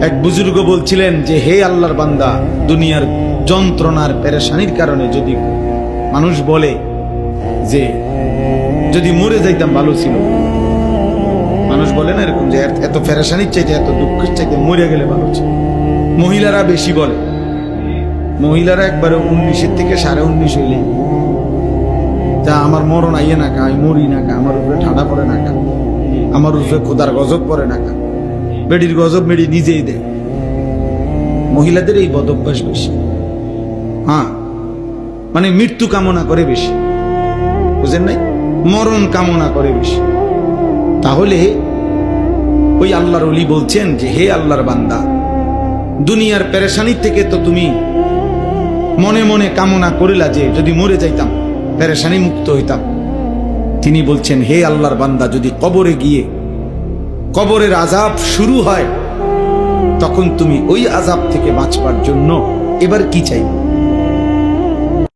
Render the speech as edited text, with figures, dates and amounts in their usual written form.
এক বুজুর্গ বলছিলেন যে হে আল্লাহর বান্দা, দুনিয়ার যন্ত্রণার পেরেশানির কারণে যদি মানুষ বলে যে যদি মরে যাইতাম ভালো ছিল, মানুষ বলে না এরকম যে এত পেরেশানির চাইতে এত দুঃখের চাইতে মরে গেলে ভালো ছিল। মহিলারা বেশি বলে, মহিলারা একবারে 19-এর থেকে 19.5 হইলে যা আমার মরণ আইয়ে না কা, আমি মরি না কা, আমার উপরে ঠান্ডা পড়ে না কা, আমার উপরে খোদার গজব পড়ে না কা। বেডির গজব মেডি নিজেই দেয়। মহিলাদের এই বদ অভ্যাস বেশি। হ্যাঁ, মানে মৃত্যু কামনা করে বেশি, বুঝেন নাই, মরণ কামনা করে বেশি। তাহলে ওই আল্লাহর ওলি বলছেন যে হে আল্লাহর বান্দা, দুনিয়ার পেরেশানির থেকে তো তুমি মনে মনে কামনা করিলা যে যদি মরে যাইতাম, পেরেশানি মুক্ত হইতাম। তিনি বলছেন হে আল্লাহর বান্দা, যদি কবরে গিয়ে কবরের আযাব শুরু হয়, তখন তুমি ওই আযাব থেকে বাঁচবার জন্য এবার কি চাইবে?